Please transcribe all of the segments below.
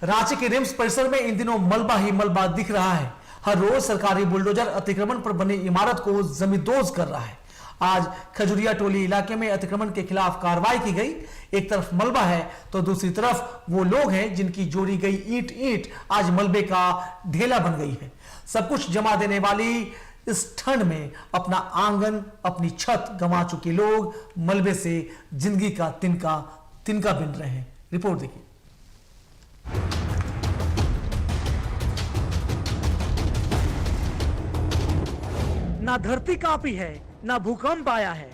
रांची के रिम्स परिसर में इन दिनों मलबा ही मलबा दिख रहा है। हर रोज सरकारी बुलडोजर अतिक्रमण पर बनी इमारत को जमींदोज कर रहा है। आज खजुरिया टोली इलाके में अतिक्रमण के खिलाफ कार्रवाई की गई। एक तरफ मलबा है तो दूसरी तरफ वो लोग हैं जिनकी जोड़ी गई ईंट ईंट आज मलबे का ढेला बन गई है। सब कुछ जमा देने वाली इस ठंड में अपना आंगन, अपनी छत गंवा चुके लोग मलबे से जिंदगी का तिनका तिनका बिन रहे हैं। रिपोर्ट देखिए। ना धरती कांपी है, ना भूकंप आया है,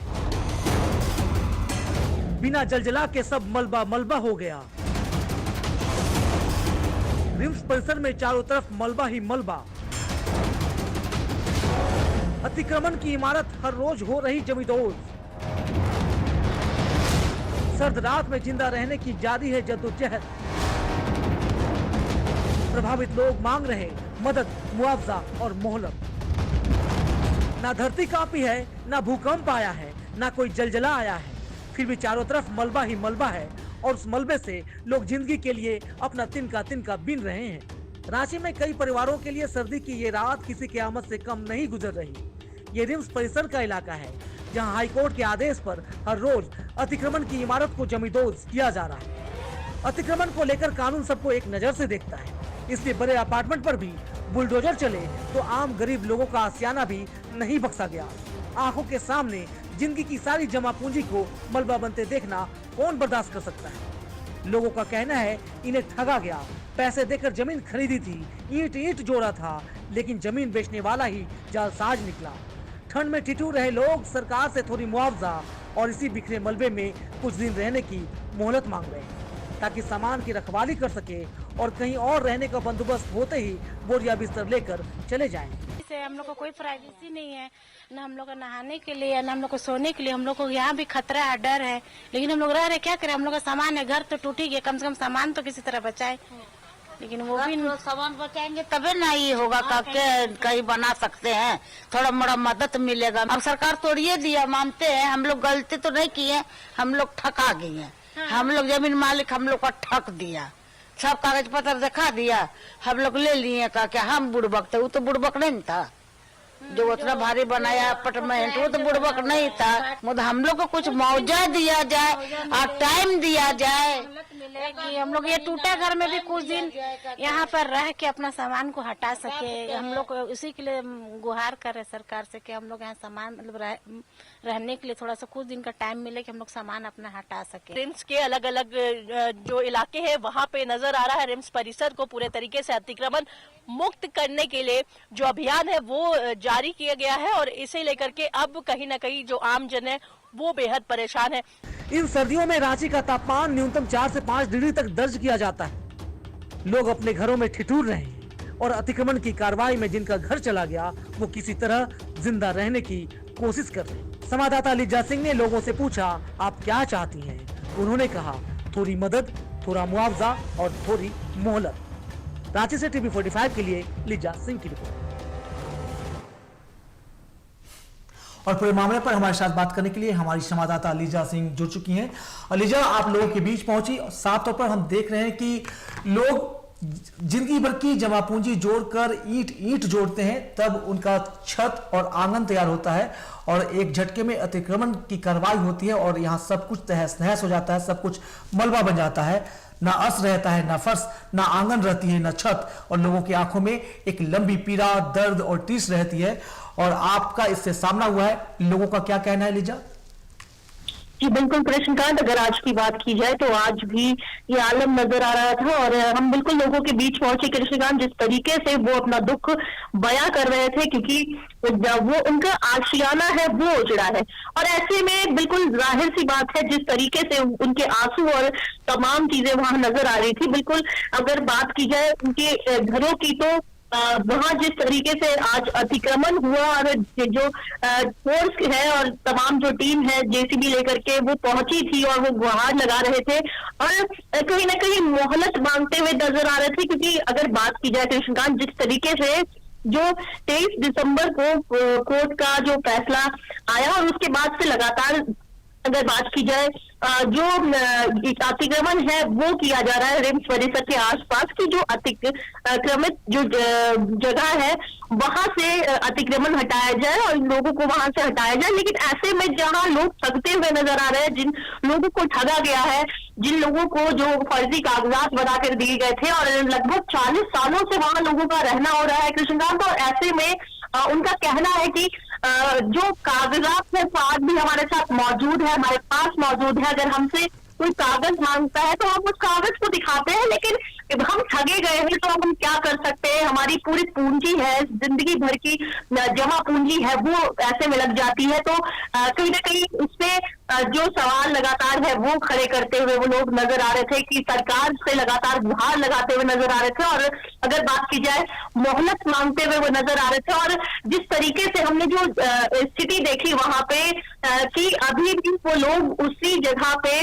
बिना जलजला के सब मलबा मलबा हो गया। रिम्स परिसर में चारों तरफ मलबा ही मलबा। अतिक्रमण की इमारत हर रोज हो रही जमींदोज। सर्द रात में जिंदा रहने की जारी है जद्दोजहद। प्रभावित लोग मांग रहे मदद, मुआवजा और मोहलत। ना धरती कांपी है, ना भूकंप आया है, ना कोई जलजला आया है, फिर भी चारों तरफ मलबा ही मलबा है और उस मलबे से लोग जिंदगी के लिए अपना तिनका बिन रहे हैं। रांची में कई परिवारों के लिए सर्दी की ये रात किसी की आमद से कम नहीं गुजर रही। ये रिम्स परिसर का इलाका है जहां हाईकोर्ट के आदेश पर हर रोज अतिक्रमण की इमारत को जमींदोज किया जा रहा है। अतिक्रमण को लेकर कानून सबको एक नजर से देखता है, इसलिए बड़े अपार्टमेंट पर भी बुलडोजर चले तो आम गरीब लोगों का आसियाना भी नहीं बख्शा गया। आंखों के सामने जिंदगी की सारी जमा पूंजी को मलबा बनते देखना कौन बर्दाश्त कर सकता है। लोगों का कहना है इन्हें ठगा गया, पैसे देकर जमीन खरीदी थी, ईंट ईंट जोड़ा था, लेकिन जमीन बेचने वाला ही जालसाज निकला। ठंड में ठिठुर रहे लोग सरकार से थोड़ी मुआवजा और इसी बिखरे मलबे में कुछ दिन रहने की मोहलत मांग रहे हैं ताकि सामान की रखवाली कर सके और कहीं और रहने का बंदोबस्त होते ही बोरिया बिस्तर लेकर चले जाएं। इससे हम लोग को कोई प्राइवेसी नहीं है, न हम लोग को नहाने के लिए, न हम लोग को सोने के लिए। हम लोग को यहाँ भी खतरा है, डर है, लेकिन हम लोग रह रहे क्या करें। हम लोग का सामान है, घर तो टूट ही गया, कम से कम सामान तो किसी तरह बचाए, लेकिन वो भी सामान बचाएंगे तबे ना ये होगा। कहीं बना सकते हैं, थोड़ा मोड़ा मदद मिलेगा। अब सरकार तोड़िए दिया, मानते हैं हम लोग गलती तो नहीं किए, हम लोग ठका गए हैं। हम लोग जमीन मालिक हम लोग का ठक दिया, सब कागज पत्र दिखा दिया, हम लोग ले लिए का क्या हम बुड़बक थे। वो तो बुड़बक नहीं था जो उतना भारी बनाया अपार्टमेंट, वो तो बुड़बक नहीं था। मतलब हम लोग को कुछ मुआवजा दिया जाए और टाइम दिया जाए कि हम लोग ये टूटे घर में भी कुछ दिन यहाँ पर रह के अपना सामान को हटा सके। हम लोग उसी के लिए गुहार कर रहे सरकार से कि हम लोग यहाँ सामान मतलब रहने के लिए थोड़ा सा कुछ दिन का टाइम मिले कि हम लोग सामान अपना हटा सके। रिम्स के अलग अलग जो इलाके हैं वहाँ पे नजर आ रहा है रिम्स परिसर को पूरे तरीके से अतिक्रमण मुक्त करने के लिए जो अभियान है वो जारी किया गया है और इसे लेकर के अब कहीं न कहीं जो आम जन है वो बेहद परेशान है। इन सर्दियों में रांची का तापमान न्यूनतम 4 से 5 डिग्री तक दर्ज किया जाता है। लोग अपने घरों में ठिठुर रहे हैं और अतिक्रमण की कार्रवाई में जिनका घर चला गया वो किसी तरह जिंदा रहने की कोशिश कर रहे हैं। संवाददाता लिजा सिंह ने लोगों से पूछा, आप क्या चाहती हैं? उन्होंने कहा, थोड़ी मदद, थोड़ा मुआवजा और थोड़ी मोहलत। रांची से टीवी 45 के लिए लिजा सिंह की रिपोर्ट। और पूरे मामले पर हमारे साथ बात करने के लिए हमारी संवाददाता अलीजा सिंह जुड़ चुकी हैं। अलीजा, आप लोगों के बीच पहुंची। साफ तौर पर हम देख रहे हैं कि लोग जिंदगी भर की जमा पूंजी जोड़कर ईंट ईंट जोड़ते हैं, तब उनका छत और आंगन तैयार होता है और एक झटके में अतिक्रमण की कार्रवाई होती है और यहाँ सब कुछ तहस नहस हो जाता है, सब कुछ मलबा बन जाता है। ना अस रहता है, ना फर्श, ना आंगन रहती है, ना छत, और लोगों की आंखों में एक लंबी पीड़ा, दर्द और टीस रहती है। और आपका इससे सामना हुआ है, लोगों का क्या कहना है लीजा? जी बिल्कुल कृष्णकांत, अगर आज की बात की जाए तो आज भी ये आलम नजर आ रहा था और हम बिल्कुल लोगों के बीच पहुंचे कृष्णकांत, जिस तरीके से वो अपना दुख बयां कर रहे थे, क्योंकि वो उनका आशियाना है वो उजड़ा है। और ऐसे में बिल्कुल जाहिर सी बात है जिस तरीके से उनके आंसू और तमाम चीजें वहां नजर आ रही थी। बिल्कुल अगर बात की जाए उनके घरों की तो वहां जिस तरीके से आज अतिक्रमण हुआ और जो फोर्स है और तमाम जो टीम है जेसीबी लेकर के वो पहुंची थी और वो गुहार लगा रहे थे और कहीं ना कहीं मोहलत मांगते हुए नजर आ रहे थे। क्योंकि अगर बात की जाए कृष्णकांत, जिस तरीके से जो 23 दिसंबर को कोर्ट का जो फैसला आया और उसके बाद से लगातार अगर बात की जाए जो अतिक्रमण है वो किया जा रहा है रिम्स परिसर के आसपास की जो अतिक्रमित जो जगह है वहां से अतिक्रमण हटाया जाए और इन लोगों को वहां से हटाया जाए। लेकिन ऐसे में जहां लोग ठगते हुए नजर आ रहे हैं, जिन लोगों को ठगा गया है, जिन लोगों को जो फर्जी कागजात बनाकर दिए गए थे और लगभग 40 सालों से वहां लोगों का रहना हो रहा है कृष्णकांत, और ऐसे में उनका कहना है कि जो कागजात है आज भी हमारे साथ मौजूद है, हमारे पास मौजूद है। अगर हमसे कोई कागज मांगता है तो हम उस कागज को दिखाते हैं, लेकिन हम ठगे गए हैं तो हम क्या कर सकते हैं। हमारी पूरी पूंजी है, जिंदगी भर की जमा पूंजी है, वो ऐसे में लग जाती है। तो कहीं ना कहीं इससे जो सवाल लगातार है वो खड़े करते हुए वो लोग नजर आ रहे थे कि सरकार से लगातार गुहार लगाते हुए नजर आ रहे थे। और अगर बात की जाए मोहलत मांगते हुए वो नजर आ रहे थे। और जिस तरीके से हमने जो स्थिति देखी वहां पे कि अभी भी वो लोग उसी जगह पे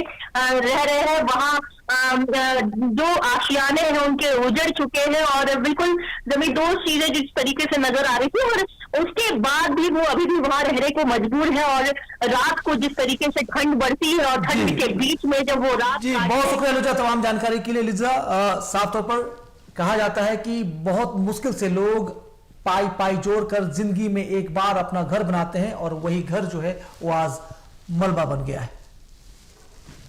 रह रहे हैं, वहां जो आशियाने हैं उनके उजड़ चुके हैं और बिल्कुल जमींदोज चीजें जिस तरीके से नजर आ रही थी, और उसके बाद भी वो अभी भी वहां रहने को मजबूर है। और रात को जिस तरीके से ठंड बढ़ती है और ठंड के बीच में जब वो रात जी, बहुत शुक्रिया लिजा तमाम जानकारी के लिए। लिजा, साफ तौर पर कहा जाता है कि बहुत मुश्किल से लोग पाई जोड़कर जिंदगी में एक बार अपना घर बनाते हैं और वही घर जो है वो आज मलबा बन गया है।